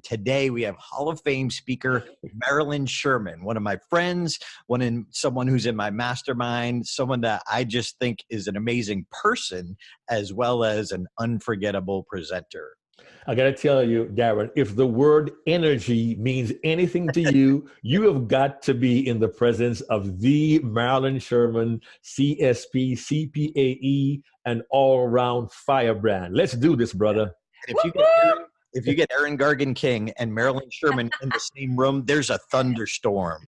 Today we have Hall of Fame speaker Marilyn Sherman, one of my friends, someone who's in my mastermind, someone that I just think is an amazing person as well as an unforgettable presenter. I got to tell you, Darren, if the word energy means anything to you, you have got to be in the presence of the Marilyn Sherman, CSP, CPAE, and all-around firebrand. Let's do this, brother. And if you get Aaron Gargan King and Marilyn Sherman in the same room, there's a thunderstorm.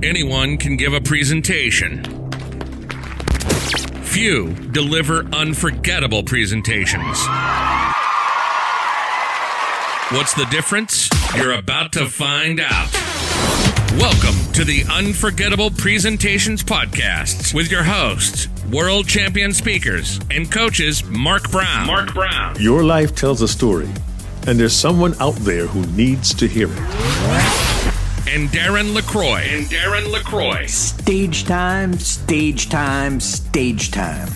Anyone can give a presentation. Few deliver unforgettable presentations. What's the difference? You're about to find out. Welcome to the Unforgettable Presentations Podcasts with your hosts, world champion speakers and coaches Mark Brown. Your life tells a story, and there's someone out there who needs to hear it. And Darren LaCroix. Stage time, stage time, stage time.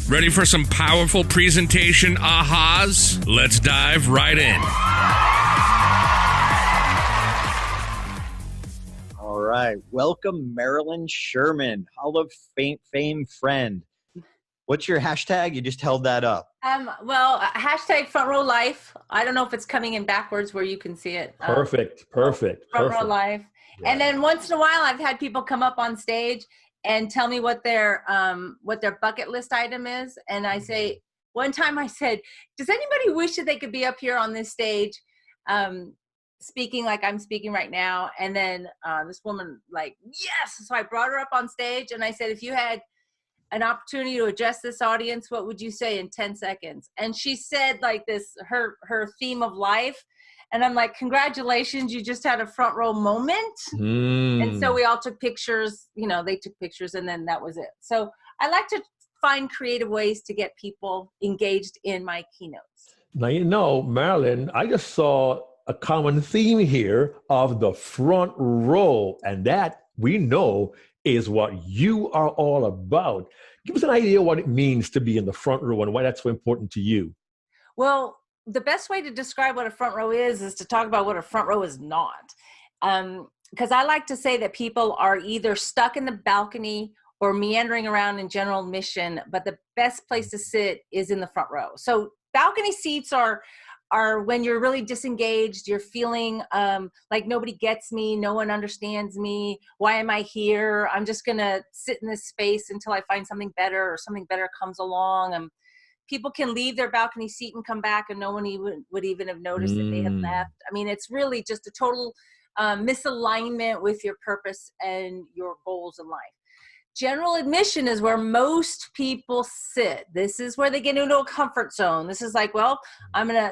Ready for some powerful presentation ahas? Let's dive right in. All right. Welcome, Marilyn Sherman, Hall of Fame friend. What's your hashtag? You just held that up. Hashtag front row life. I don't know if it's coming in backwards where you can see it. Perfect. Front row life. Yeah. And then once in a while, I've had people come up on stage and tell me what their bucket list item is. And I say, one time I said, does anybody wish that they could be up here on this stage speaking like I'm speaking right now? And then this woman like, yes. So I brought her up on stage and I said, if you had an opportunity to address this audience, what would you say in 10 seconds? And she said like this, her theme of life. And I'm like, congratulations, you just had a front row moment. And so we all took pictures, they took pictures and then that was it. So I like to find creative ways to get people engaged in my keynotes. Now, Marilyn, I just saw a common theme here of the front row, and that we know is what you are all about. Give us an idea what it means to be in the front row and why that's so important to you. Well, the best way to describe what a front row is to talk about what a front row is not. Because I like to say that people are either stuck in the balcony or meandering around in general admission, but the best place to sit is in the front row. So balcony seats are when you're really disengaged, you're feeling like nobody gets me, no one understands me, why am I here? I'm just gonna sit in this space until I find something better or something better comes along. People can leave their balcony seat and come back and no one would even have noticed that they had left. I mean, it's really just a total misalignment with your purpose and your goals in life. General admission is where most people sit. This is where they get into a comfort zone. This is like, well,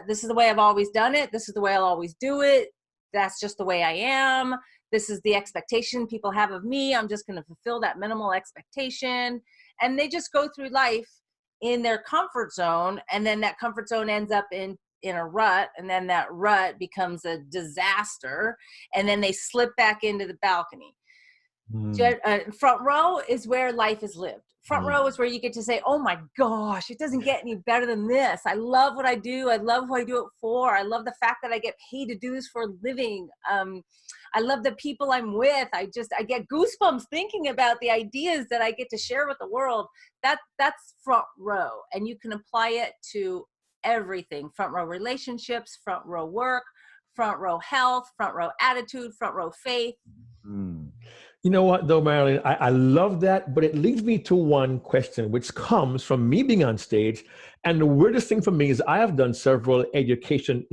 this is the way I've always done it. This is the way I'll always do it. That's just the way I am. This is the expectation people have of me. I'm just going to fulfill that minimal expectation. And they just go through life in their comfort zone. And then that comfort zone ends up in a rut. And then that rut becomes a disaster. And then they slip back into the balcony. Front row is where life is lived. Front row is where you get to say, oh my gosh, it doesn't get any better than this. I love what I do. I love who I do it for. I love the fact that I get paid to do this for a living. I love the people I'm with. I get goosebumps thinking about the ideas that I get to share with the world. That's front row. And you can apply it to everything. Front row relationships, front row work, front row health, front row attitude, front row faith. You know what, though, Marilyn, I love that, but it leads me to one question, which comes from me being on stage. And the weirdest thing for me is I have done several education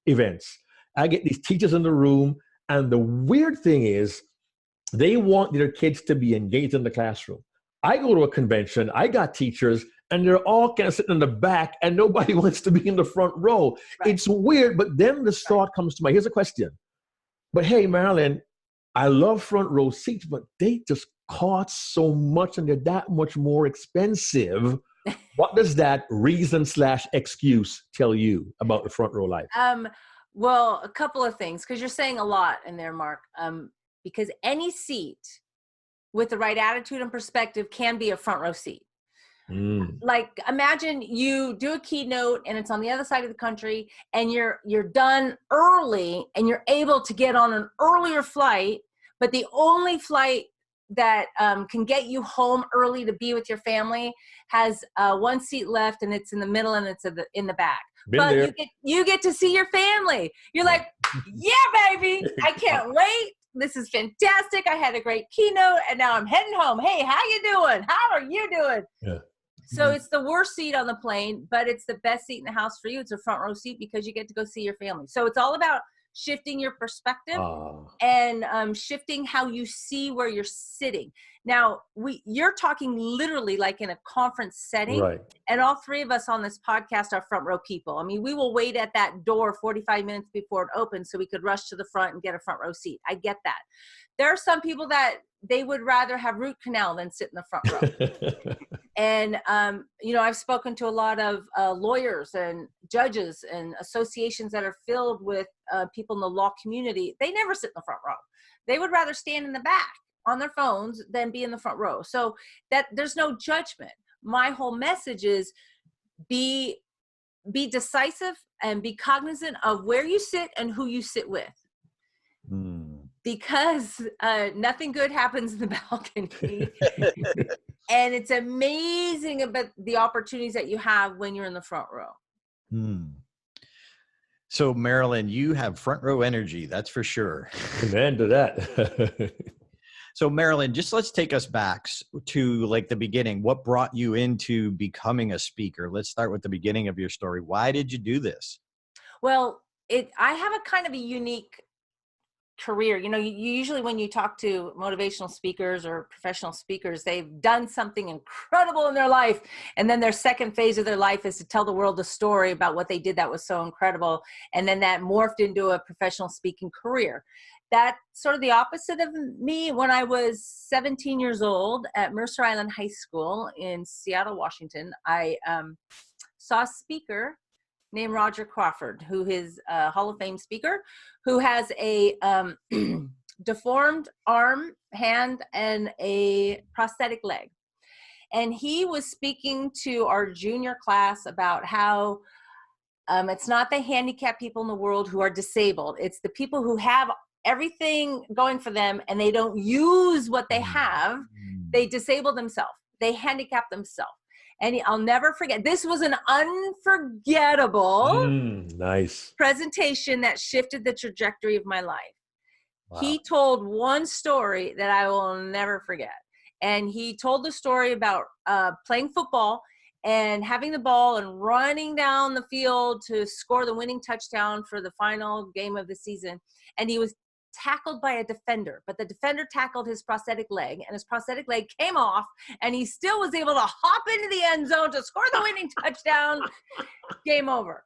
events. I get these teachers in the room, and the weird thing is they want their kids to be engaged in the classroom. I go to a convention, I got teachers, and they're all kind of sitting in the back, and nobody wants to be in the front row. Right. It's weird, but then this thought comes to mind. Here's a question. But hey, Marilyn, I love front row seats, but they just cost so much and they're that much more expensive. What does that reason/excuse tell you about the front row life? Well, a couple of things, because you're saying a lot in there, Mark. Because any seat with the right attitude and perspective can be a front row seat. Like, imagine you do a keynote and it's on the other side of the country, and you're done early and you're able to get on an earlier flight, but the only flight that can get you home early to be with your family has one seat left, and it's in the middle, and it's in the back. But you get to see your family. You're like, yeah, baby, I can't wait. This is fantastic. I had a great keynote, and now I'm heading home. Hey, how you doing? How are you doing? Yeah. So it's the worst seat on the plane, but it's the best seat in the house for you. It's a front row seat because you get to go see your family. So it's all about shifting your perspective and shifting how you see where you're sitting. Now, you're talking literally like in a conference setting, right? And all three of us on this podcast are front row people. I mean, we will wait at that door 45 minutes before it opens so we could rush to the front and get a front row seat. I get that. There are some people that they would rather have root canal than sit in the front row. And, I've spoken to a lot of lawyers and judges and associations that are filled with people in the law community. They never sit in the front row. They would rather stand in the back on their phones than be in the front row. So that there's no judgment. My whole message is be decisive and be cognizant of where you sit and who you sit with. Because nothing good happens in the balcony. And it's amazing about the opportunities that you have when you're in the front row. So Marilyn, you have front row energy, that's for sure. Amen to that. So Marilyn, just let's take us back to like the beginning. What brought you into becoming a speaker? Let's start with the beginning of your story. Why did you do this? Well, I have a kind of a unique career. You usually when you talk to motivational speakers or professional speakers, they've done something incredible in their life. And then their second phase of their life is to tell the world a story about what they did that was so incredible. And then that morphed into a professional speaking career. That's sort of the opposite of me. When I was 17 years old at Mercer Island High School in Seattle, Washington, I saw a speaker named Roger Crawford, who is a Hall of Fame speaker, who has a deformed arm, hand, and a prosthetic leg. And he was speaking to our junior class about how it's not the handicapped people in the world who are disabled. It's the people who have everything going for them and they don't use what they have. They disable themselves. They handicap themselves. And I'll never forget, this was an unforgettable nice presentation that shifted the trajectory of my life. Wow. He told one story that I will never forget. And he told the story about playing football and having the ball and running down the field to score the winning touchdown for the final game of the season. And he was tackled by a defender, but the defender tackled his prosthetic leg, and his prosthetic leg came off, and he still was able to hop into the end zone to score the winning touchdown. Game over.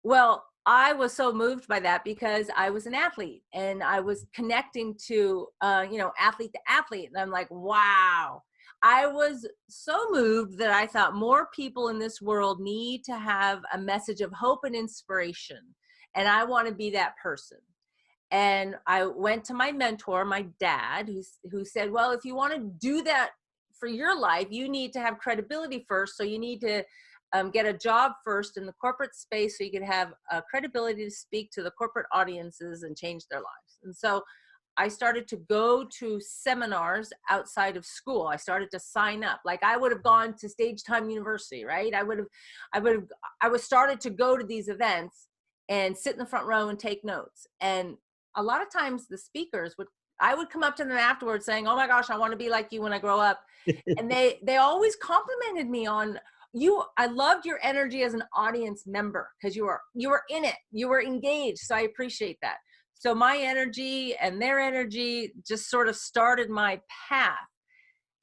Well, I was so moved by that because I was an athlete and I was connecting to, athlete to athlete. And I'm like, wow. I was so moved that I thought more people in this world need to have a message of hope and inspiration. And I want to be that person. And I went to my mentor, my dad, who said, well, if you want to do that for your life, you need to have credibility first. So you need to get a job first in the corporate space so you can have credibility to speak to the corporate audiences and change their lives. And so I started to go to seminars outside of school. I started to sign up. Like I would have gone to Stage Time University, right? I was started to go to these events and sit in the front row and take notes. And a lot of times the speakers I would come up to them afterwards saying, oh my gosh, I want to be like you when I grow up. And they always complimented me on I loved your energy as an audience member because you were in it, you were engaged. So I appreciate that. So my energy and their energy just sort of started my path.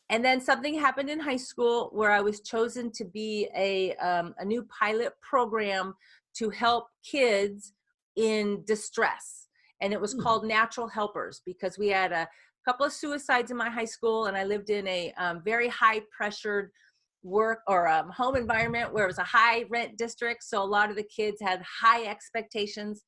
And then something happened in high school where I was chosen to be a new pilot program to help kids in distress. And it was called Natural Helpers because we had a couple of suicides in my high school, and I lived in a very high pressured work or home environment where it was a high rent district. So a lot of the kids had high expectations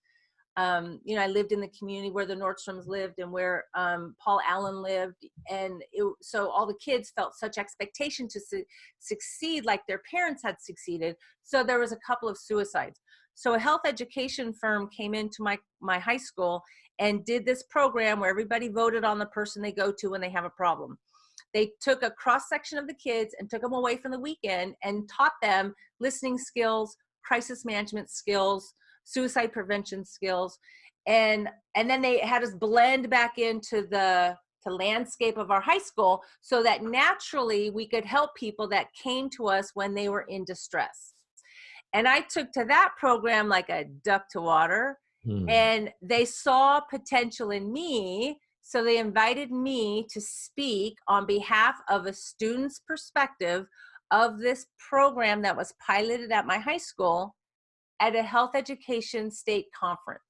I lived in the community where the Nordstroms lived and where Paul Allen lived. And so all the kids felt such expectation to succeed like their parents had succeeded. So there was a couple of suicides. So a health education firm came into my high school and did this program where everybody voted on the person they go to when they have a problem. They took a cross section of the kids and took them away from the weekend and taught them listening skills, crisis management skills, suicide prevention skills. And then they had us blend back into the landscape of our high school so that naturally we could help people that came to us when they were in distress. And I took to that program like a duck to water, and they saw potential in me. So they invited me to speak on behalf of a student's perspective of this program that was piloted at my high school at a health education state conference.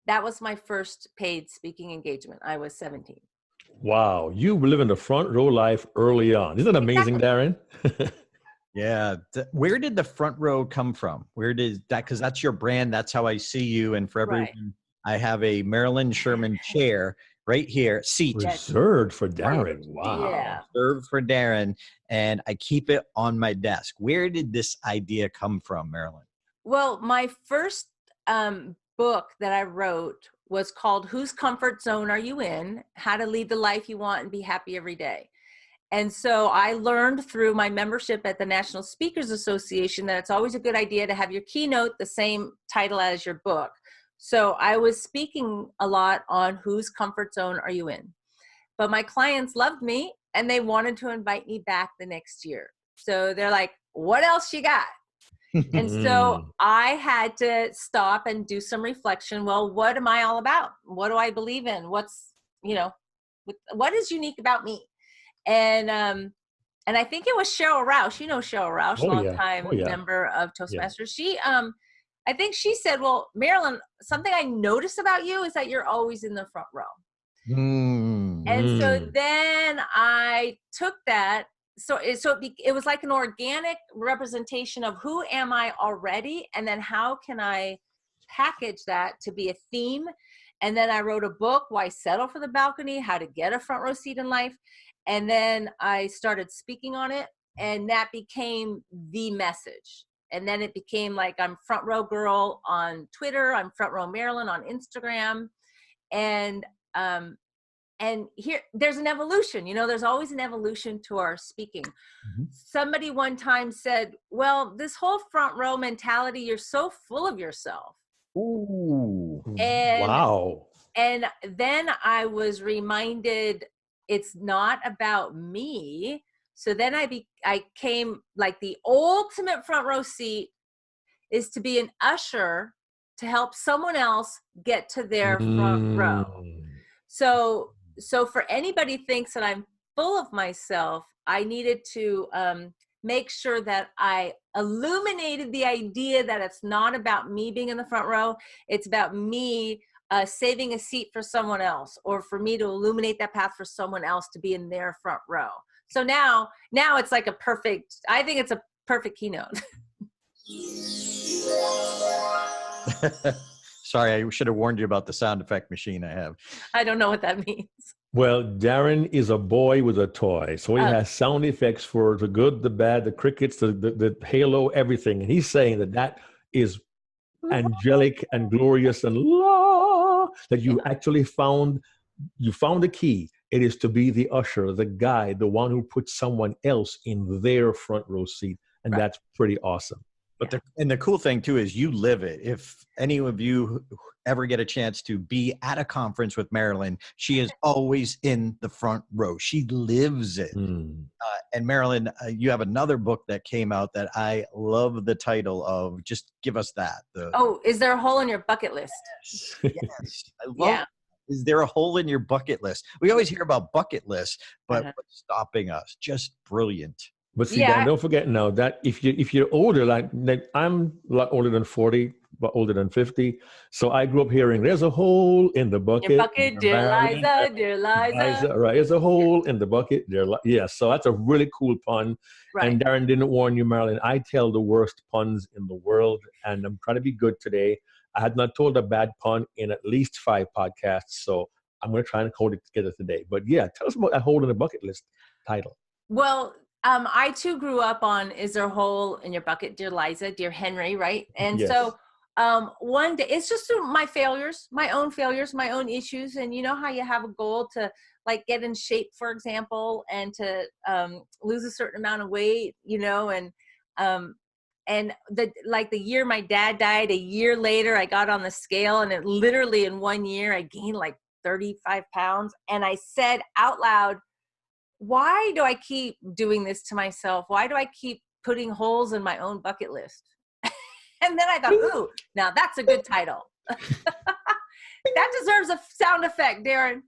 That was my first paid speaking engagement. I was 17. Wow. You were living the front row life early on. Isn't that amazing, Darren? Yeah. Where did the front row come from? Where did that, because that's your brand. That's how I see you. And for everyone, right. I have a Marilyn Sherman chair right here, seat. Reserved for Darren. Wow. Yeah. Reserved for Darren. And I keep it on my desk. Where did this idea come from, Marilyn? Well, my first book that I wrote was called Whose Comfort Zone Are You In? How to Lead the Life You Want and Be Happy Every Day. And so I learned through my membership at the National Speakers Association that it's always a good idea to have your keynote the same title as your book. So I was speaking a lot on whose comfort zone are you in? But my clients loved me and they wanted to invite me back the next year. So they're like, what else you got? And so I had to stop and do some reflection. Well, what am I all about? What do I believe in? What is unique about me? And I think it was Cheryl Rausch. You know Cheryl Rausch, longtime member of Toastmasters. Yeah. I think she said, well, Marilyn, something I notice about you is that you're always in the front row. And so then I took that. So it was like an organic representation of who am I already, and then how can I package that to be a theme. And then I wrote a book, Why Settle for the Balcony? How to Get a Front Row Seat in Life. And then I started speaking on it, and that became the message. And then it became like I'm Front Row Girl on Twitter, I'm Front Row Marilyn on Instagram. And here, there's an evolution, there's always an evolution to our speaking. Somebody one time said, well, this whole front row mentality, you're so full of yourself. Ooh, and, wow. And then I was reminded it's not about me. So then I came like the ultimate front row seat is to be an usher to help someone else get to their front row. So for anybody who thinks that I'm full of myself, I needed to make sure that I illuminated the idea that it's not about me being in the front row. It's about me saving a seat for someone else, or for me to illuminate that path for someone else to be in their front row. So now it's like I think it's a perfect keynote. Sorry, I should have warned you about the sound effect machine I have. I don't know what that means. Well, Darren is a boy with a toy. So he has sound effects for the good, the bad, the crickets, the halo, everything. And he's saying that is angelic and glorious and that you actually found the key. It is to be the usher, the guide, the one who puts someone else in their front row seat. And that's pretty awesome. But the cool thing too is you live it. If any of you ever get a chance to be at a conference with Marilyn, she is always in the front row. She lives it. And Marilyn, you have another book that came out that I love the title of. Just give us that. Is there a hole in your bucket list? Yes. I love it. Is there a hole in your bucket list? We always hear about bucket lists, but what's stopping us? Just brilliant. But see, Dan, don't forget now that if you're older, like I'm a lot older than 40, older than 50. So I grew up hearing, there's a hole in the bucket. Your bucket, dear Marilyn, Liza, dear Liza. Right, there's a hole in the bucket. Yeah, so that's a really cool pun. Right. And Darren didn't warn you, Marilyn. I tell the worst puns in the world, and I'm trying to be good today. I had not told a bad pun in at least 5 podcasts, so I'm going to try and hold it together today. But yeah, tell us about that hole in the bucket list title. Well, I too grew up on "Is There a Hole in Your Bucket, Dear Liza, Dear Henry," right? And Yes. so one day, it's just through my failures, my own issues. And you know how you have a goal to like get in shape, for example, and to lose a certain amount of weight, you know, and the year my dad died, a year later, I got on the scale, and it literally in 1 year, I gained like 35 pounds. And I said out loud, why do I keep doing this to myself? Why do I keep putting holes in my own bucket list? And then I thought, ooh, now that's a good title. That deserves a sound effect, Darren.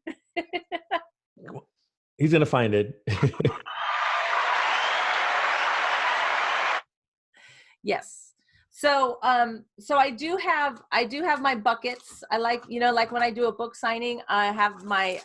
He's going to find it. Yes. So I do have my buckets. I like when I do a book signing, I have my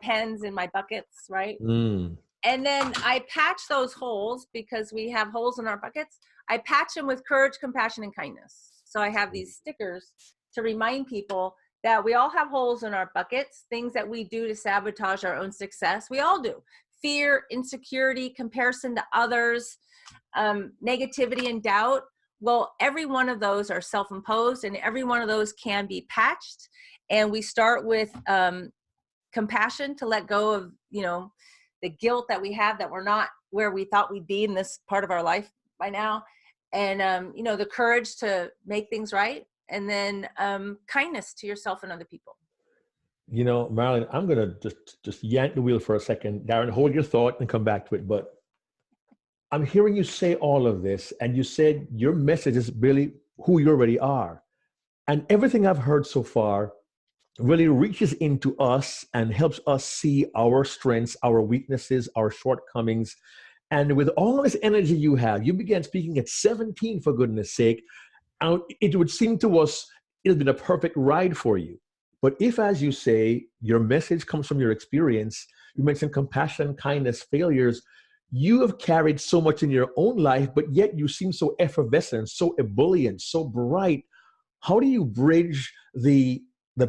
pens in my buckets, right? Mm. And then I patch those holes because we have holes in our buckets. I patch them with courage, compassion, and kindness. So I have these stickers to remind people that we all have holes in our buckets, things that we do to sabotage our own success. We all do. Fear, insecurity, comparison to others, negativity and doubt. Well, every one of those are self-imposed, and every one of those can be patched. And we start with compassion, to let go of, the guilt that we have that we're not where we thought we'd be in this part of our life by now. And, the courage to make things right. And then kindness to yourself and other people. Marilyn, I'm going to just yank the wheel for a second. Darren, hold your thought and come back to it. But I'm hearing you say all of this, and you said your message is really who you already are. And everything I've heard so far really reaches into us and helps us see our strengths, our weaknesses, our shortcomings. And with all this energy you have, you began speaking at 17, for goodness sake. And it would seem to us it has been a perfect ride for you. But if, as you say, your message comes from your experience, you mentioned compassion, kindness, failures, you have carried so much in your own life, but yet you seem so effervescent, so ebullient, so bright. How do you bridge the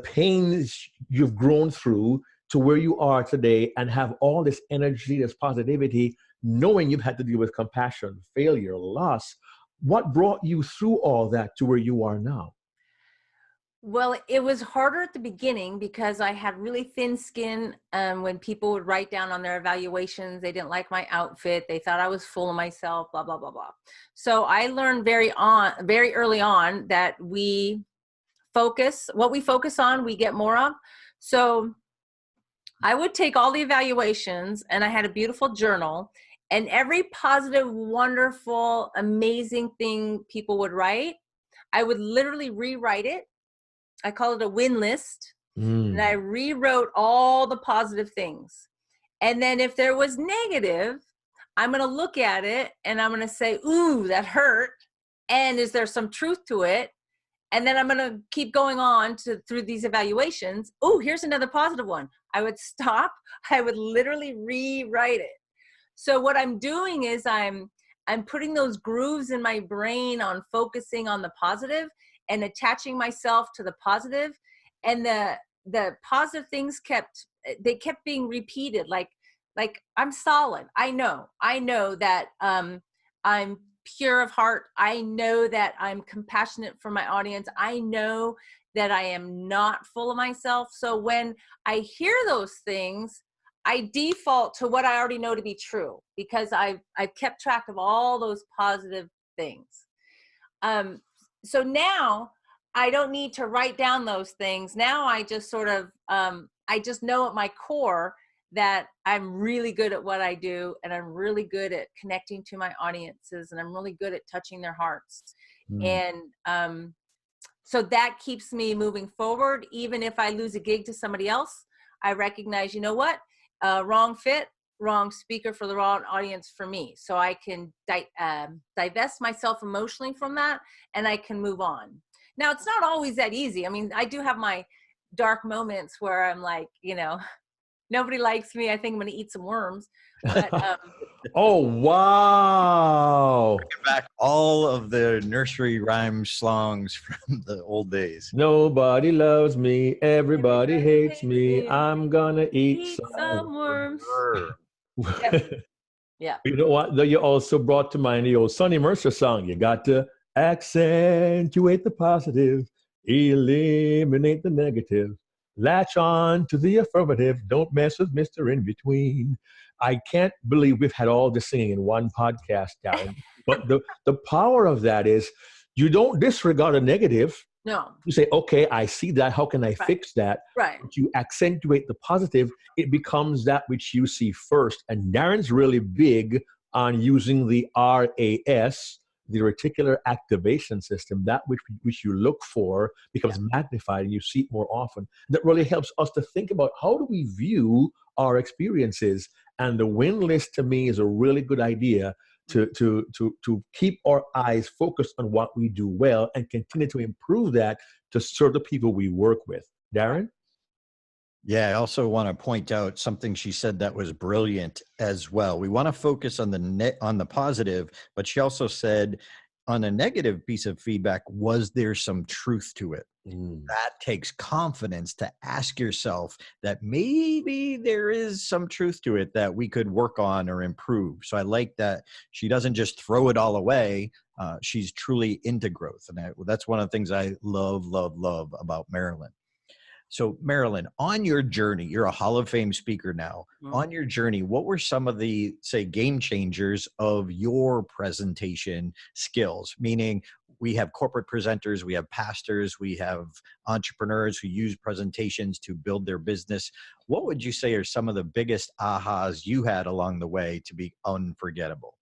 pains you've grown through to where you are today and have all this energy, this positivity, knowing you've had to deal with compassion, failure, loss? What brought you through all that to where you are now? Well, it was harder at the beginning because I had really thin skin. When people would write down on their evaluations, they didn't like my outfit. They thought I was full of myself, blah, blah, blah, blah. So I learned very early on that what we focus on, we get more of. So I would take all the evaluations, and I had a beautiful journal, and every positive, wonderful, amazing thing people would write, I would literally rewrite it. I call it a win list. And I rewrote all the positive things. And then if there was negative, I'm going to look at it and I'm going to say, ooh, that hurt. And is there some truth to it? And then I'm going to keep going on through these evaluations. Oh, here's another positive one. I would stop. I would literally rewrite it. So what I'm doing is I'm putting those grooves in my brain on focusing on the positive and attaching myself to the positive. And the positive things kept being repeated. Like I'm solid. I know that I'm pure of heart. I know that I'm compassionate for my audience. I know that I am not full of myself. So when I hear those things, I default to what I already know to be true because I've kept track of all those positive things. So now I don't need to write down those things. Now I just sort of, I just know at my core that I'm really good at what I do, and I'm really good at connecting to my audiences, and I'm really good at touching their hearts. And so that keeps me moving forward. Even if I lose a gig to somebody else, I recognize, you know what, wrong fit, wrong speaker for the wrong audience for me. So I can divest myself emotionally from that, and I can move on. Now, it's not always that easy. I mean, I do have my dark moments where I'm like, nobody likes me. I think I'm going to eat some worms. But oh, wow. Bringing back all of the nursery rhyme songs from the old days. Nobody loves me. Everybody hates me. I'm going to eat some worms. Yeah. You know what? Though you also brought to mind the old Sonny Mercer song. You got to accentuate the positive, eliminate the negative, latch on to the affirmative. Don't mess with Mr. In Between. I can't believe we've had all this singing in one podcast, Darren. But the power of that is you don't disregard a negative. No. You say, okay, I see that. How can I fix that? Right. But you accentuate the positive. It becomes that which you see first. And Darren's really big on using the RAS, the reticular activation system. That which you look for becomes magnified and you see it more often. That really helps us to think about how do we view our experiences. And the win list to me is a really good idea to keep our eyes focused on what we do well and continue to improve that to serve the people we work with. Darren? Yeah, I also want to point out something she said that was brilliant as well. We want to focus on the positive, but she also said on a negative piece of feedback, was there some truth to it? That takes confidence to ask yourself that maybe there is some truth to it that we could work on or improve. So I like that she doesn't just throw it all away. She's truly into growth. And that's one of the things I love about Marilyn. So Marilyn, on your journey, you're a Hall of Fame speaker now. On your journey, what were some of the, say, game changers of your presentation skills? Meaning we have corporate presenters, we have pastors, we have entrepreneurs who use presentations to build their business. What would you say are some of the biggest ahas you had along the way to be unforgettable?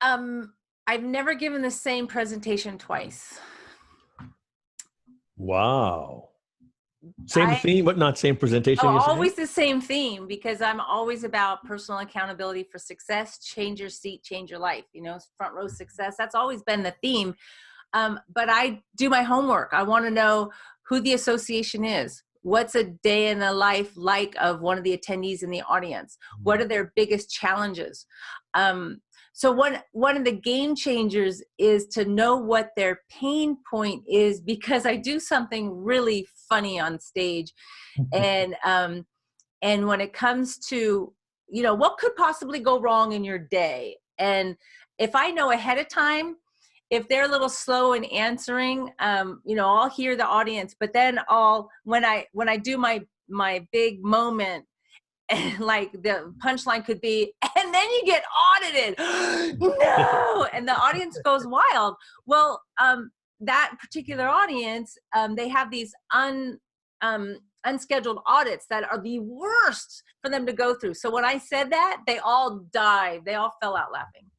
I've never given the same presentation twice. Wow. Same theme, but not same presentation. Always the same theme, because I'm always about personal accountability for success. Change your seat, change your life. Front row success. That's always been the theme. But I do my homework. I want to know who the association is. What's a day in the life like of one of the attendees in the audience? What are their biggest challenges? So one of the game changers is to know what their pain point is, because I do something really funny on stage. And when it comes to, what could possibly go wrong in your day? And if I know ahead of time, if they're a little slow in answering, I'll hear the audience, but then when I do my big moment, and like the punchline could be, and then you get audited. No. And the audience goes wild. Well, that particular audience, they have these unscheduled audits that are the worst for them to go through. So when I said that, they all died. They all fell out laughing.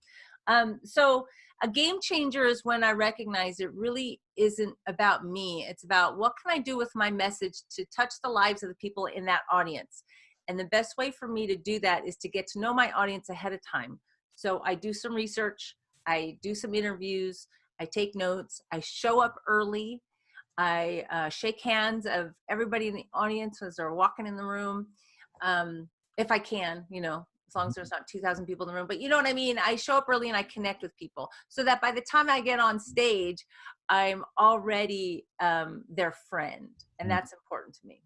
So a game changer is when I recognize it really isn't about me. It's about what can I do with my message to touch the lives of the people in that audience. And the best way for me to do that is to get to know my audience ahead of time. So I do some research, I do some interviews, I take notes, I show up early, I shake hands of everybody in the audience as they're walking in the room. If I can, as long as there's not 2,000 people in the room, but you know what I mean? I show up early and I connect with people so that by the time I get on stage, I'm already their friend. And that's important to me.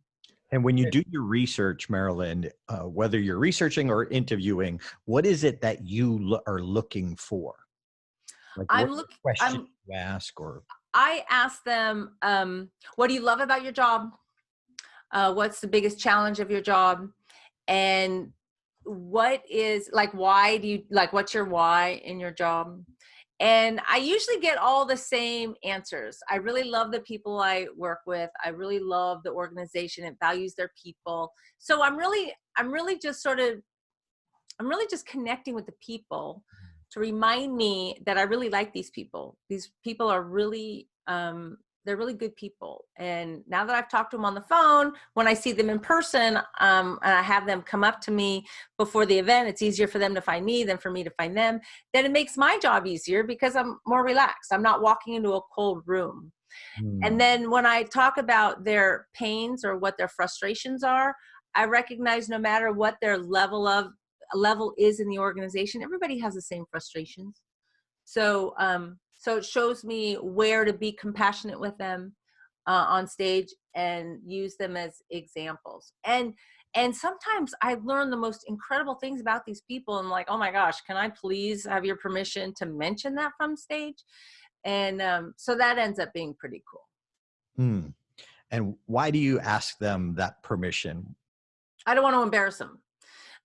And when you do your research, Marilyn, whether you're researching or interviewing, what is it that you are looking for? Like what question you ask, or I ask them, what do you love about your job? What's the biggest challenge of your job? And what is why do you what's your why in your job? And I usually get all the same answers. I really love the people I work with. I really love the organization. It values their people. So I'm really just connecting with the people to remind me that I really like these people. These people are really they're really good people. And now that I've talked to them on the phone, when I see them in person, and I have them come up to me before the event, it's easier for them to find me than for me to find them. Then it makes my job easier because I'm more relaxed. I'm not walking into a cold room. And then when I talk about their pains or what their frustrations are, I recognize no matter what their level is in the organization, everybody has the same frustrations. So, so it shows me where to be compassionate with them on stage and use them as examples. And sometimes I learn the most incredible things about these people. And like, oh my gosh, can I please have your permission to mention that from stage? And so that ends up being pretty cool. And why do you ask them that permission? I don't want to embarrass them.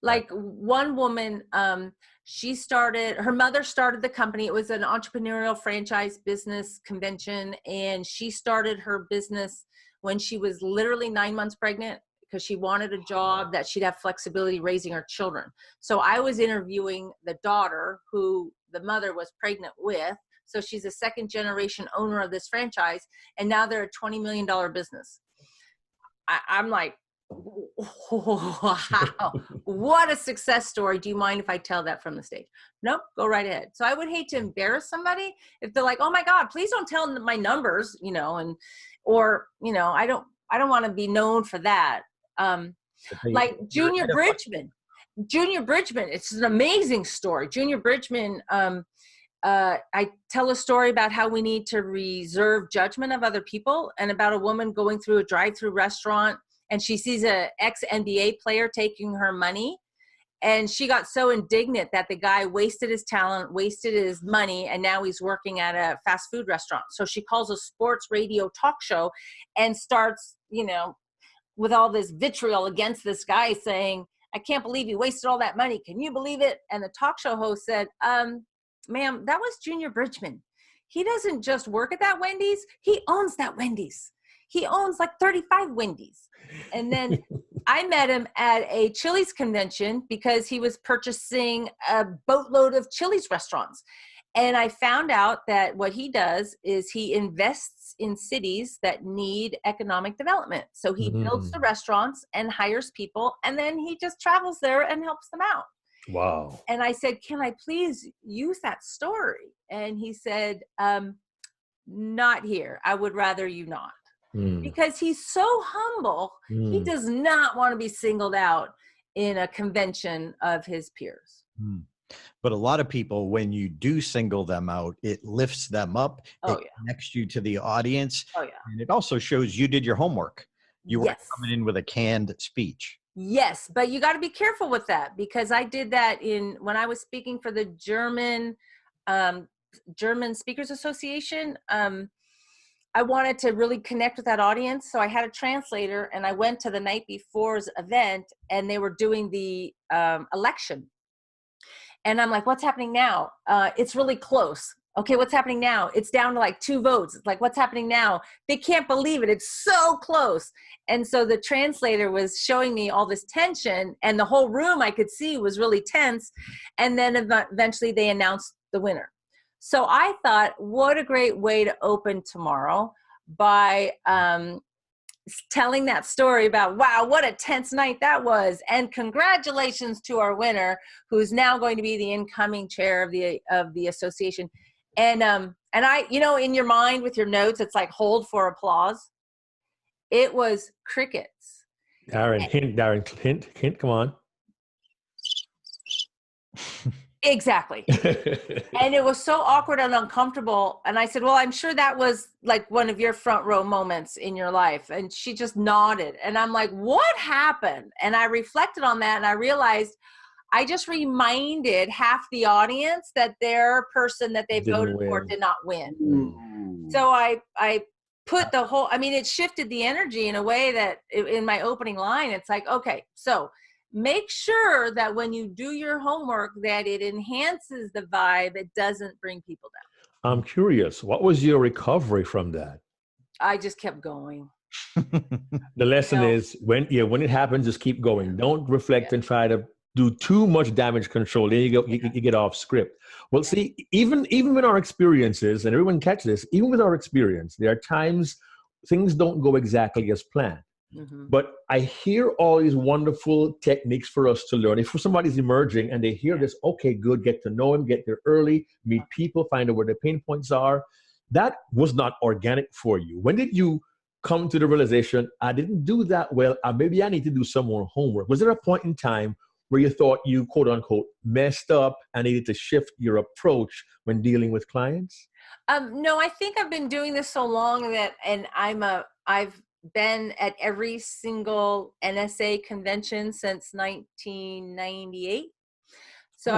Like one woman, her mother started the company. It was an entrepreneurial franchise business convention. And she started her business when she was literally 9 months pregnant because she wanted a job that she'd have flexibility raising her children. So I was interviewing the daughter who the mother was pregnant with. So she's a second generation owner of this franchise. And now they're a $20 million business. I'm like, wow, what a success story. Do you mind if I tell that from the stage? Nope, go right ahead. So I would hate to embarrass somebody if they're like, oh my God, please don't tell them my numbers, I don't want to be known for that. Like Junior Bridgman, it's an amazing story. Junior Bridgman, I tell a story about how we need to reserve judgment of other people and about a woman going through a drive-through restaurant and she sees a ex-NBA player taking her money. And she got so indignant that the guy wasted his talent, wasted his money, and now he's working at a fast food restaurant. So she calls a sports radio talk show and starts, with all this vitriol against this guy saying, I can't believe you wasted all that money. Can you believe it? And the talk show host said, ma'am, that was Junior Bridgman. He doesn't just work at that Wendy's. He owns that Wendy's. He owns like 35 Wendy's. And then I met him at a Chili's convention because he was purchasing a boatload of Chili's restaurants. And I found out that what he does is he invests in cities that need economic development. So he builds the restaurants and hires people, and then he just travels there and helps them out. Wow. And I said, can I please use that story? And he said, not here. I would rather you not. Because he's so humble. He does not want to be singled out in a convention of his peers. But a lot of people, when you do single them out, it lifts them up. It connects you to the audience. And it also shows you did your homework. You weren't coming in with a canned speech. Yes, but you got to be careful with that because I did that when I was speaking for the German Speakers Association. I wanted to really connect with that audience. So I had a translator and I went to the night before's event and they were doing the election. And I'm like, what's happening now? It's really close. Okay, what's happening now? It's down to like 2 votes. It's like, what's happening now? They can't believe it. It's so close. And so the translator was showing me all this tension and the whole room I could see was really tense. And then eventually they announced the winner. So I thought, what a great way to open tomorrow by telling that story about, wow, what a tense night that was. And congratulations to our winner, who's now going to be the incoming chair of the association. And I, in your mind with your notes, it's like hold for applause. It was crickets. Darren, hint, come on. Exactly. And it was so awkward and uncomfortable. And I said, well, I'm sure that was like one of your front row moments in your life. And she just nodded. And I'm like, what happened? And I reflected on that and I realized I just reminded half the audience that their person that they voted for did not win. So I put the whole, it shifted the energy in a way that in my opening line, it's like, okay, so make sure that when you do your homework that it enhances the vibe. It doesn't bring people down. I'm curious, what was your recovery from that? I just kept going. The lesson is when it happens, just keep going. Don't reflect and try to do too much damage control, then you get off script. Well, see, even with our experiences, and everyone catch this, even with our experience, there are times things don't go exactly as planned. Mm-hmm. But I hear all these wonderful techniques for us to learn. If somebody's emerging and they hear this, okay, good, get to know him, get there early, meet people, find out where the pain points are. That was not organic for you. When did you come to the realization, I didn't do that well, maybe I need to do some more homework? Was there a point in time where you thought you, quote unquote, messed up and needed to shift your approach when dealing with clients? No, I think I've been doing this so long that, and I've been at every single NSA convention since 1998. So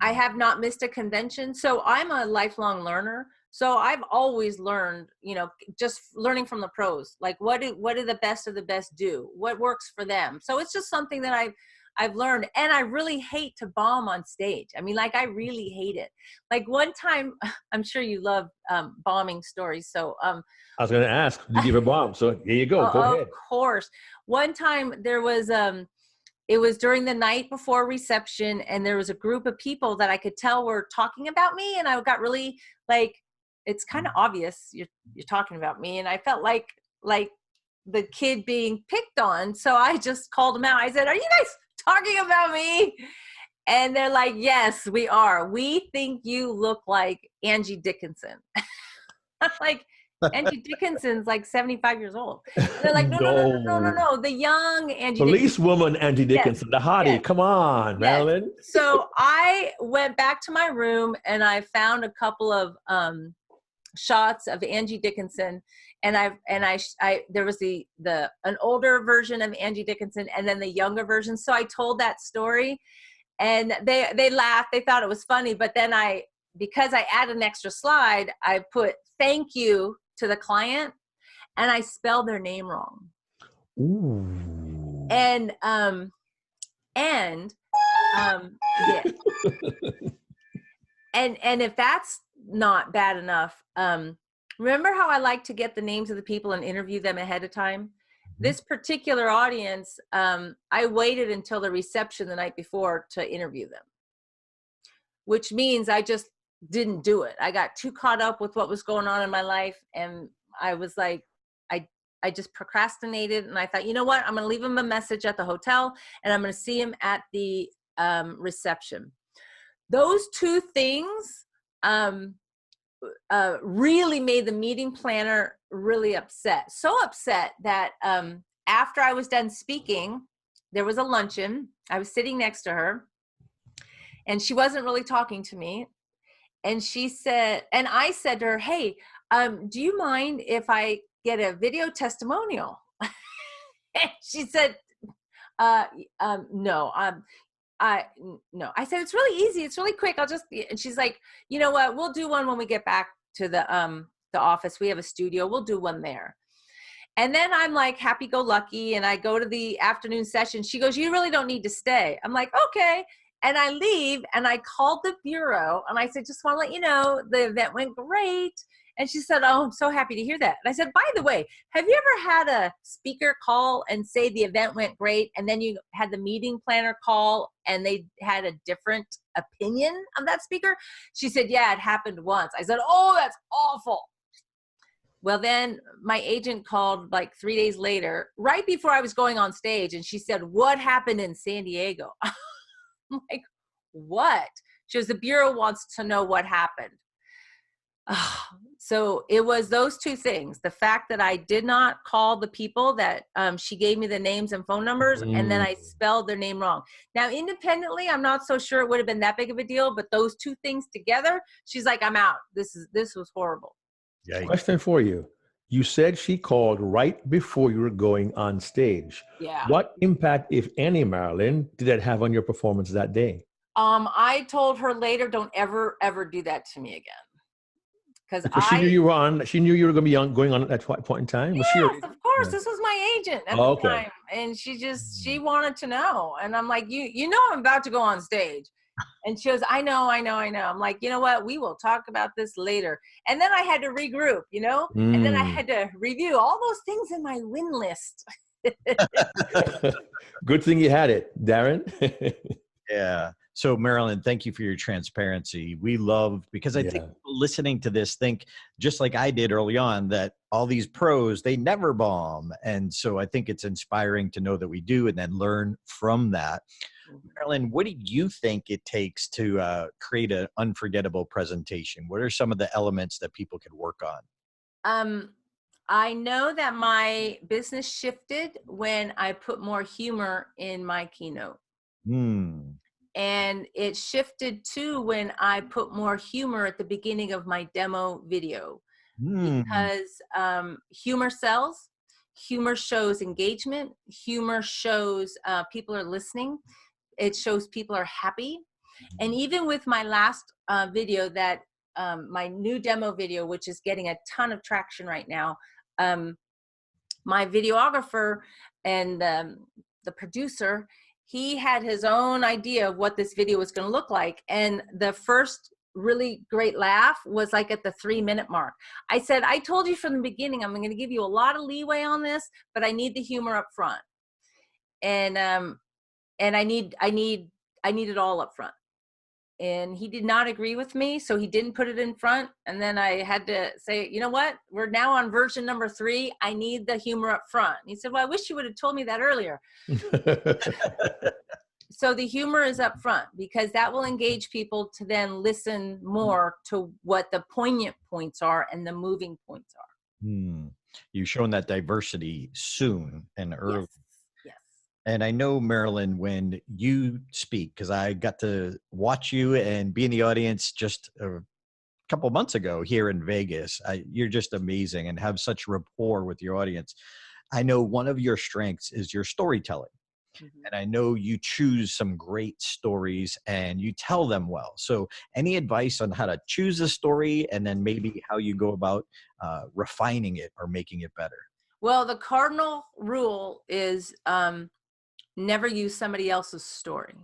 I have not missed a convention. So I'm a lifelong learner. So I've always learned, just learning from the pros, like what do the best of the best do? What works for them? So it's just something that I've learned, and I really hate to bomb on stage. I mean, like, I really hate it. Like one time, I'm sure you love bombing stories. So I was going to ask, did you give a bomb? So here you go. Go ahead. Of course. One time there was, it was during the night before reception, and there was a group of people that I could tell were talking about me, and I got really like, it's kind of obvious you're talking about me, and I felt like the kid being picked on. So I just called them out. I said, "Are you guys talking about me?" And they're like, "Yes, we are. We think you look like Angie Dickinson." I'm like, Angie Dickinson's like 75 years old. And they're like, no, the young Angie Policewoman Angie Dickinson, yes. the hottie. Yes. Come on, yes. Marilyn. So I went back to my room and I found a couple of shots of Angie Dickinson, and there was an older version of Angie Dickinson and then the younger version. So I told that story, and they laughed. They thought it was funny, but then because I added an extra slide, I put "thank you" to the client, and I spelled their name wrong. Ooh. And yeah. And if that's not bad enough, remember how I like to get the names of the people and interview them ahead of time? This particular audience, I waited until the reception the night before to interview them, which means I just didn't do it. I got too caught up with what was going on in my life, and I was like, I just procrastinated, and I thought, you know what, I'm going to leave him a message at the hotel, and I'm going to see him at the reception. Those two things really made the meeting planner really upset. So upset that after I was done speaking, there was a luncheon. I was sitting next to her, and she wasn't really talking to me. And she said, and I said to her, "Hey, do you mind if I get a video testimonial?" And she said, no. No. I said, "It's really easy. It's really quick. And she's like, "You know what? We'll do one when we get back to the office. We have a studio. We'll do one there." And then I'm like happy-go-lucky, and I go to the afternoon session. She goes, "You really don't need to stay." I'm like, "Okay." And I leave, and I called the bureau, and I said, "Just want to let you know the event went great." And she said, "Oh, I'm so happy to hear that." And I said, "By the way, have you ever had a speaker call and say the event went great, and then you had the meeting planner call and they had a different opinion of that speaker?" She said, "Yeah, it happened once." I said, "Oh, that's awful." Well, then my agent called like 3 days later, right before I was going on stage, and she said, "What happened in San Diego?" I'm like, "What?" She goes, "The bureau wants to know what happened." So it was those two things. The fact that I did not call the people that she gave me the names and phone numbers, and then I spelled their name wrong. Now, independently, I'm not so sure it would have been that big of a deal, but those two things together, she's like, "I'm out. This was horrible." Yikes. Question for you. You said she called right before you were going on stage. Yeah. What impact, if any, Marilyn, did that have on your performance that day? I told her later, "Don't ever do that to me again." Because she knew you were on. She knew you were going to be going on at that point in time. Yes, of course. Yeah. This was my agent at the time, and she wanted to know. And I'm like, you know, I'm about to go on stage. And she goes, I know. I'm like, "You know what? We will talk about this later." And then I had to regroup, and then I had to review all those things in my win list. Good thing you had it, Darren. Yeah. So Marilyn, thank you for your transparency. We love, because I think people listening to this think, just like I did early on, that all these pros, they never bomb. And so I think it's inspiring to know that we do, and then learn from that. Marilyn, what do you think it takes to create an unforgettable presentation? What are some of the elements that people could work on? I know that my business shifted when I put more humor in my keynote. And it shifted too when I put more humor at the beginning of my demo video, because humor sells, humor shows engagement, humor shows people are listening, it shows people are happy. And even with my last video, that my new demo video, which is getting a ton of traction right now, my videographer and the producer, he had his own idea of what this video was going to look like. And the first really great laugh was like at the 3-minute mark. I said, I told you from the beginning, I'm going to give you a lot of leeway on this, but I need the humor up front. And I need it all up front. And he did not agree with me, so he didn't put it in front. And then I had to say, you know what? We're now on version number 3. I need the humor up front. And he said, well, I wish you would have told me that earlier. So the humor is up front, because that will engage people to then listen more to what the poignant points are and the moving points are. You've shown that diversity soon and early. Yes. And I know, Marilyn, when you speak, because I got to watch you and be in the audience just a couple months ago here in Vegas, you're just amazing and have such rapport with your audience. I know one of your strengths is your storytelling. And I know you choose some great stories and you tell them well. So any advice on how to choose a story, and then maybe how you go about refining it or making it better? Well, the cardinal rule is never use somebody else's story.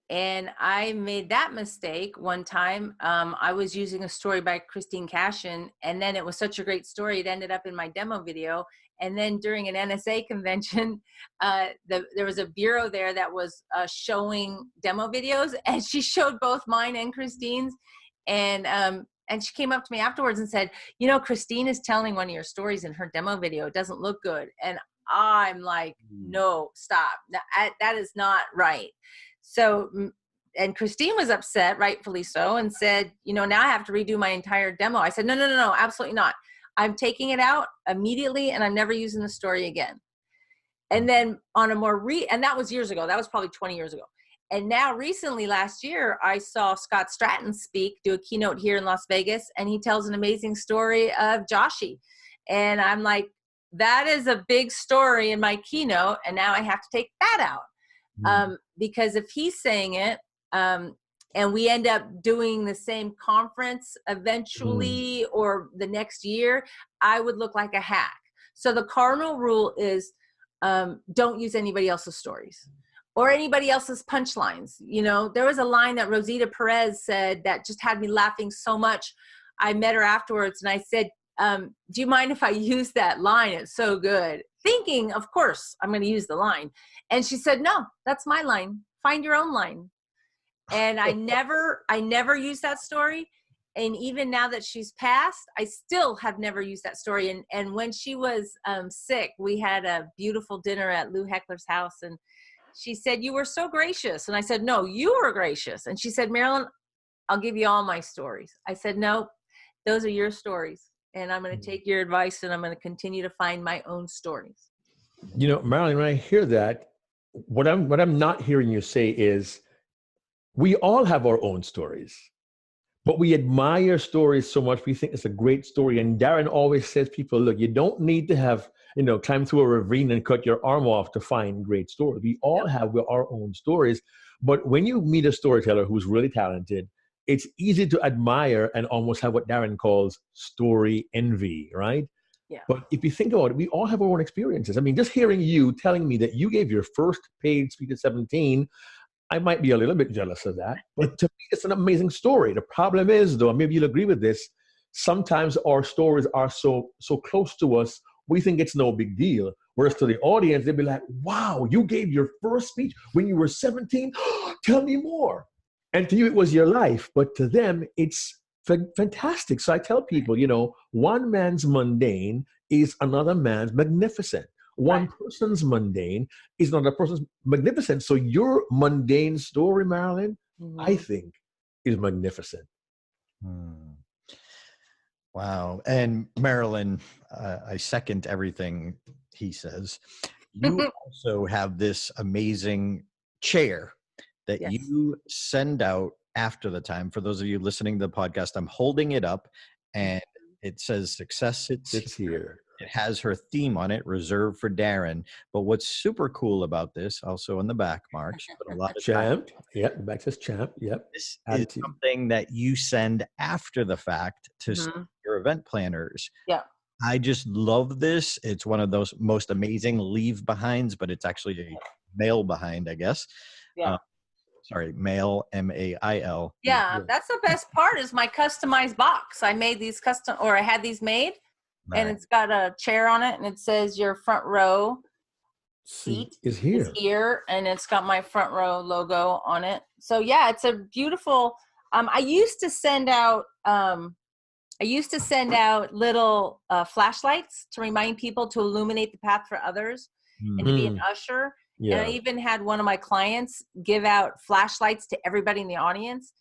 And I made that mistake one time. I was using a story by Christine Cashin, and then it was such a great story, it ended up in my demo video. And then during an NSA convention, there was a bureau there that was showing demo videos, and she showed both mine and Christine's. And she came up to me afterwards and said, you know, Christine is telling one of your stories in her demo video. It doesn't look good. And I'm like, no, stop. That is not right. So, and Christine was upset, rightfully so, and said, you know, now I have to redo my entire demo. I said, no, absolutely not. I'm taking it out immediately, and I'm never using the story again. And then on a more and that was years ago. That was probably 20 years ago. And now recently, last year, I saw Scott Stratton do a keynote here in Las Vegas, and he tells an amazing story of Joshi. And I'm like, that is a big story in my keynote, and now I have to take that out. Because if he's saying it, and we end up doing the same conference eventually or the next year, I would look like a hack. So the cardinal rule is don't use anybody else's stories or anybody else's punchlines. You know, there was a line that Rosita Perez said that just had me laughing so much. I met her afterwards and I said, do you mind if I use that line? It's so good. Thinking, of course, I'm going to use the line. And she said, no, that's my line. Find your own line. And I never used that story. And even now that she's passed, I still have never used that story. And when she was sick, we had a beautiful dinner at Lou Heckler's house. And she said, you were so gracious. And I said, no, you were gracious. And she said, Marilyn, I'll give you all my stories. I said, no, those are your stories. And I'm going to take your advice, and I'm going to continue to find my own stories. You know, Marilyn, when I hear that, what I'm not hearing you say is, we all have our own stories, but we admire stories so much. We think it's a great story. And Darren always says, people, look, you don't need to have, climb through a ravine and cut your arm off to find great stories. We all have our own stories. But when you meet a storyteller who's really talented, it's easy to admire and almost have what Darren calls story envy, right? Yeah. But if you think about it, we all have our own experiences. I mean, just hearing you telling me that you gave your first paid speech at 17, I might be a little bit jealous of that, but to me, it's an amazing story. The problem is, though, maybe you'll agree with this, sometimes our stories are so close to us, we think it's no big deal. Whereas to the audience, they'd be like, wow, you gave your first speech when you were 17? Tell me more. And to you, it was your life. But to them, it's fantastic. So I tell people, one man's mundane is another man's magnificent. One person's mundane is another person's magnificent. So your mundane story, Marilyn, I think is magnificent. Wow. And Marilyn, I second everything he says. You also have this amazing chair that you send out after the time. For those of you listening to the podcast, I'm holding it up and it says success sits here. It has her theme on it, reserved for Darren. But what's super cool about this, also on the back, Mark, but a lot of Champ. Yep, the back says champ. Yep. This is something that you send after the fact to your event planners. Yeah. I just love this. It's one of those most amazing leave behinds, but it's actually a mail behind, I guess. Yeah. Sorry, mail, M-A-I-L. Yeah, that's the best part is my customized box. I made these I had these made. Right. And it's got a chair on it, and it says your front row seat is here. And it's got my front row logo on it. So yeah, it's a beautiful. I used to send out little flashlights to remind people to illuminate the path for others and to be an usher. Yeah. And I even had one of my clients give out flashlights to everybody in the audience.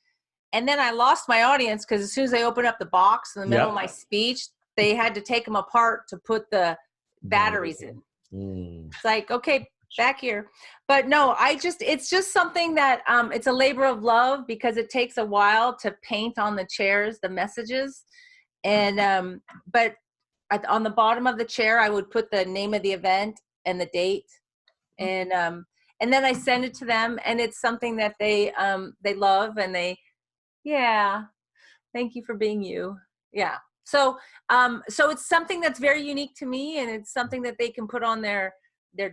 And then I lost my audience because as soon as I opened up the box in the middle of my speech, they had to take them apart to put the batteries in. It's like, okay, back here. But no, it's just something that it's a labor of love because it takes a while to paint on the chairs, the messages. And, but on the bottom of the chair, I would put the name of the event and the date. And then I send it to them, and it's something that they love, and thank you for being you. Yeah. So it's something that's very unique to me, and it's something that they can put on their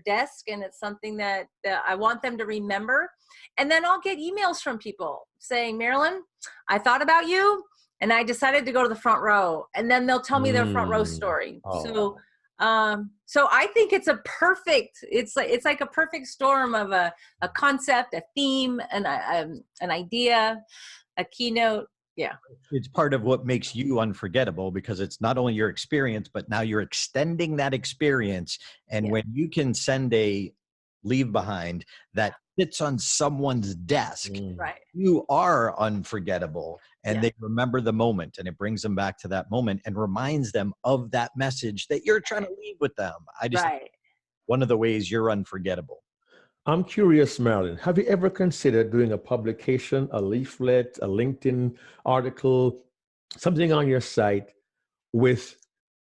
desk, and it's something that I want them to remember. And then I'll get emails from people saying, Marilyn, I thought about you, and I decided to go to the front row. And then they'll tell me their front row story. So I think it's it's like a perfect storm of a concept, a theme, an idea, a keynote. Yeah. It's part of what makes you unforgettable because it's not only your experience, but now you're extending that experience. And when you can send a leave behind that sits on someone's desk, you are unforgettable. And they remember the moment, and it brings them back to that moment and reminds them of that message that you're trying to leave with them. One of the ways you're unforgettable. I'm curious, Marilyn, have you ever considered doing a publication, a leaflet, a LinkedIn article, something on your site with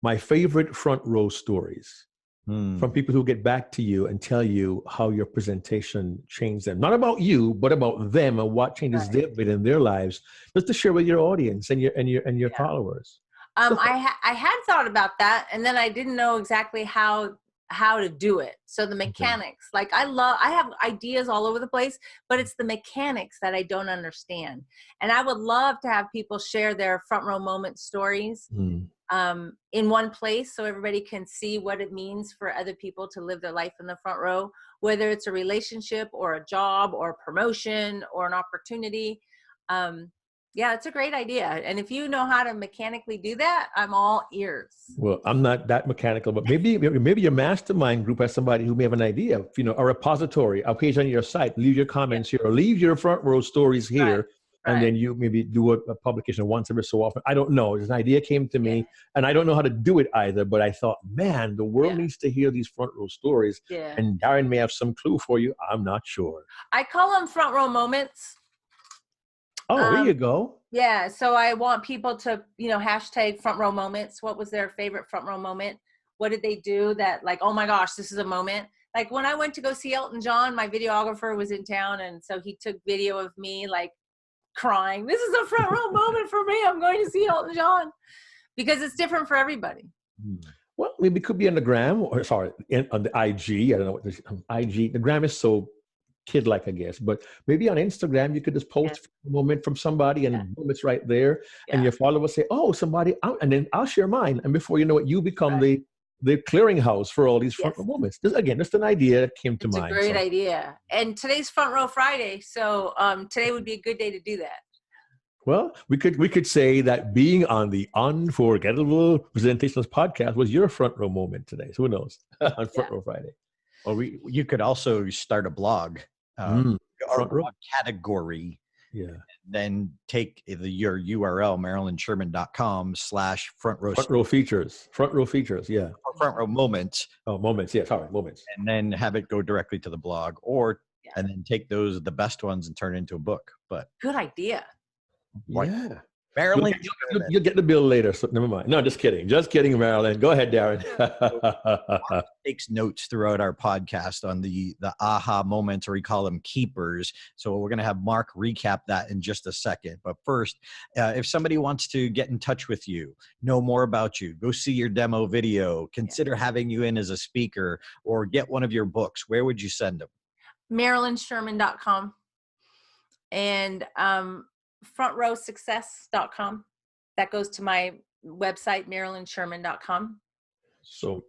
my favorite front row stories from people who get back to you and tell you how your presentation changed them? Not about you, but about them and what changes they've made in their lives, just to share with your audience and your followers. I had thought about that, and then I didn't know exactly how to do it. So the mechanics, like I have ideas all over the place, but it's the mechanics that I don't understand. And I would love to have people share their front row moment stories in one place so everybody can see what it means for other people to live their life in the front row, whether it's a relationship or a job or a promotion or an opportunity. Yeah, it's a great idea. And if you know how to mechanically do that, I'm all ears. Well, I'm not that mechanical, but maybe your mastermind group has somebody who may have an idea, a repository, a page on your site, leave your comments here, or leave your front row stories here. And then you maybe do a publication once every so often. I don't know. An idea came to me, and I don't know how to do it either, but I thought, man, the world needs to hear these front row stories. Yeah. And Darren may have some clue for you. I'm not sure. I call them front row moments. Oh, there you go. Yeah. So I want people to, hashtag front row moments. What was their favorite front row moment? What did they do that like, oh my gosh, this is a moment? Like when I went to go see Elton John, my videographer was in town. And so he took video of me like crying. This is a front row moment for me. I'm going to see Elton John, because it's different for everybody. Well, maybe it could be on the gram on the IG. I don't know what IG. The gram is so kid-like, I guess, but maybe on Instagram you could just post a moment from somebody and boom, it's right there, and your followers say, oh, somebody, and then I'll share mine, and before you know it, you become the the clearinghouse for all these front row moments. Just an idea that came to mind. It's a great idea. And today's Front Row Friday, so today would be a good day to do that. Well, we could say that being on the Unforgettable Presentations podcast was your front row moment today. So who knows on Front Row Friday? Well, you could also start a blog, or a blog category. Yeah. Then take your URL, marilynsherman.com/front row features. Front row features, yeah. Or front row moments. Oh, moments, yeah, sorry, moments. And then have it go directly to the blog, and then take the best ones and turn it into a book. But good idea. Yeah. Marilyn, you'll get the bill later, so never mind. No, just kidding, Marilyn. Go ahead, Darren. Mark takes notes throughout our podcast on the aha moments, or we call them keepers. So we're going to have Mark recap that in just a second. But first, if somebody wants to get in touch with you, know more about you, go see your demo video, consider having you in as a speaker, or get one of your books, where would you send them? MarilynSherman.com and frontrowsuccess.com. That goes to my website, MarilynSherman.com. So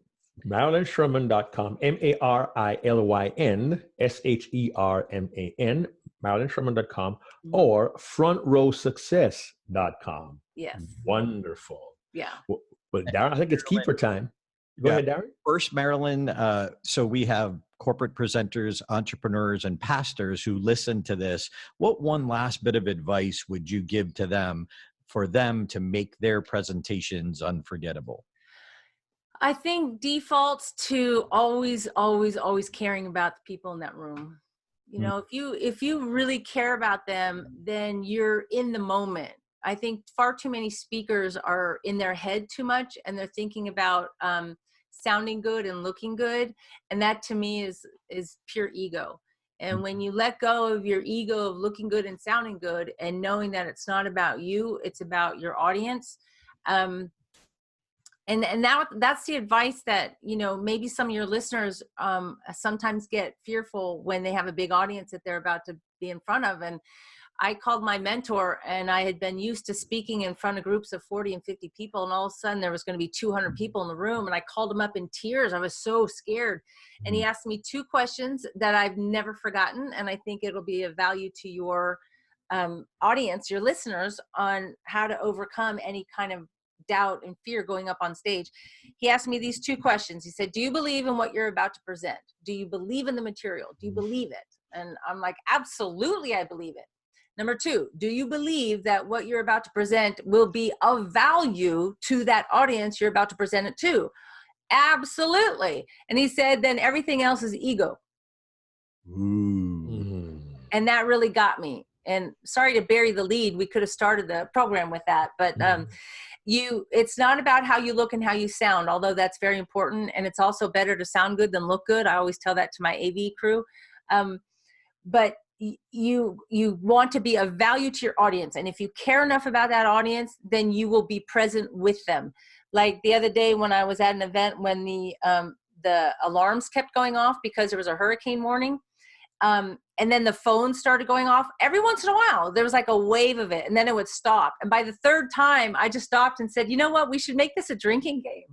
MarilynSherman.com, MarilynSherman, MarilynSherman.com, or frontrowsuccess.com. Yes. Wonderful. Yeah. Well, Darren, I think it's keeper time. Go ahead, Darren. First, Marilyn, so we have corporate presenters, entrepreneurs, and pastors who listen to this. What one last bit of advice would you give to them for them to make their presentations unforgettable? I think defaults to always caring about the people in that room. You know, if you really care about them, then you're in the moment. I think far too many speakers are in their head too much, and they're thinking about sounding good and looking good, and that to me is pure ego. And when you let go of your ego of looking good and sounding good, and knowing that it's not about you, it's about your audience, and now that's the advice that, you know, maybe some of your listeners sometimes get fearful when they have a big audience that they're about to be in front of. And I called my mentor, and I had been used to speaking in front of groups of 40 and 50 people. And all of a sudden there was going to be 200 people in the room. And I called him up in tears. I was so scared. And he asked me 2 questions that I've never forgotten. And I think it'll be of value to your audience, your listeners, on how to overcome any kind of doubt and fear going up on stage. He asked me these 2 questions. He said, do you believe in what you're about to present? Do you believe in the material? Do you believe it? And I'm like, absolutely, I believe it. Number 2, do you believe that what you're about to present will be of value to that audience you're about to present it to? Absolutely. And he said, then everything else is ego. Ooh. And that really got me. And sorry to bury the lead. We could have started the program with that, but it's not about how you look and how you sound, although that's very important. And it's also better to sound good than look good. I always tell that to my AV crew. But you want to be of value to your audience. And if you care enough about that audience, then you will be present with them. Like the other day when I was at an event when the alarms kept going off because there was a hurricane warning. And then the phone started going off. Every once in a while, there was like a wave of it, and then it would stop. And by the 3rd time, I just stopped and said, you know what? We should make this a drinking game.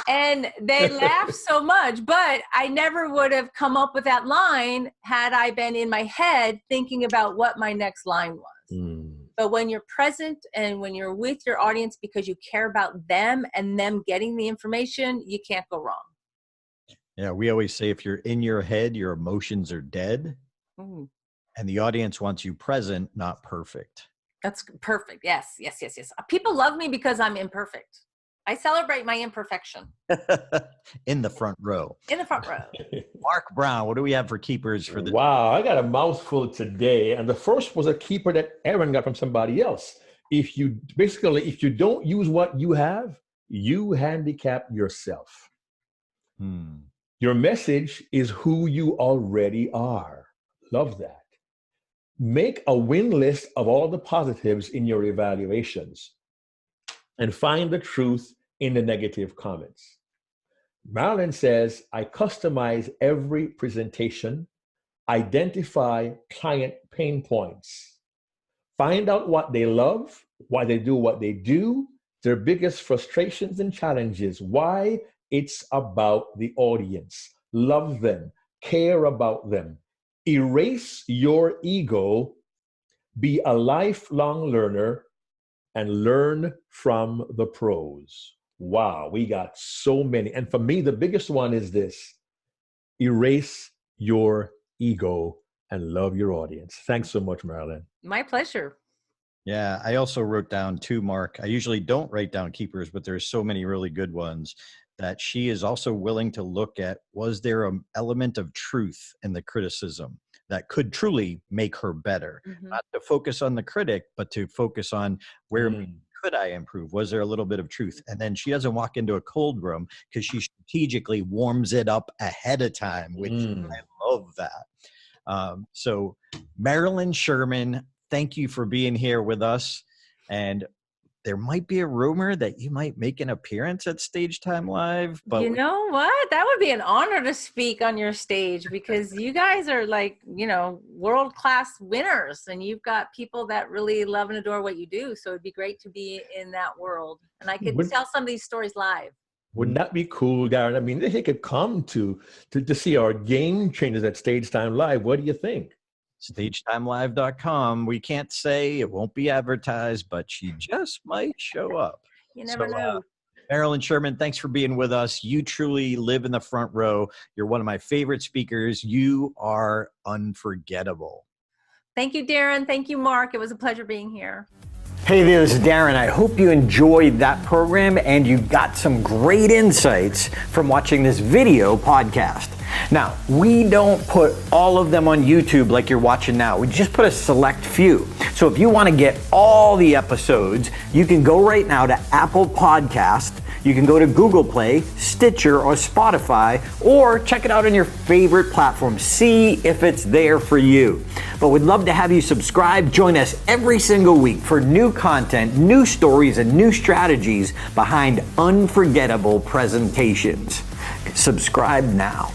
And they laughed so much, but I never would have come up with that line had I been in my head thinking about what my next line was. But when you're present and when you're with your audience because you care about them and them getting the information, you can't go wrong. Yeah, we always say if you're in your head, your emotions are dead. And the audience wants you present, not perfect. That's perfect. Yes. People love me because I'm imperfect. I celebrate my imperfection. In the front row. In the front row. Mark Brown, what do we have for keepers for the... Wow, I got a mouthful today. And the first was a keeper that Aaron got from somebody else. If you don't use what you have, you handicap yourself. Your message is who you already are. Love that. Make a win list of all the positives in your evaluations and find the truth in the negative comments. Marilyn says, I customize every presentation, identify client pain points, find out what they love, why they do what they do, their biggest frustrations and challenges. Why? It's about the audience. Love them, care about them. Erase your ego, be a lifelong learner, and learn from the pros. Wow, we got so many. And for me, the biggest one is this: erase your ego and love your audience. Thanks so much, Marilyn. My pleasure. Yeah, I also wrote down too, Mark. I usually don't write down keepers, but there's so many really good ones that she is also willing to look at. Was there an element of truth in the criticism that could truly make her better? Mm-hmm. Not to focus on the critic, but to focus on where could I improve? Was there a little bit of truth? And then she doesn't walk into a cold room because she strategically warms it up ahead of time, which I love that. So Marilyn Sherman, thank you for being here with us. And there might be a rumor that you might make an appearance at Stage Time Live. But you know what? That would be an honor to speak on your stage, because you guys are like, world-class winners, and you've got people that really love and adore what you do. So it'd be great to be in that world. And I could tell some of these stories live. Wouldn't that be cool, Darren? I mean, they could come to see our game changers at Stage Time Live. What do you think? StageTimeLive.com. We can't say, it won't be advertised, but she just might show up. You never know. Marilyn Sherman, thanks for being with us. You truly live in the front row. You're one of my favorite speakers. You are unforgettable. Thank you, Darren. Thank you, Mark. It was a pleasure being here. Hey there, this is Darren. I hope you enjoyed that program and you got some great insights from watching this video podcast. Now, we don't put all of them on YouTube like you're watching now. We just put a select few. So if you want to get all the episodes, you can go right now to Apple Podcast. You can go to Google Play, Stitcher, or Spotify, or check it out on your favorite platform. See if it's there for you. But we'd love to have you subscribe. Join us every single week for new content, new stories, and new strategies behind unforgettable presentations. Subscribe now.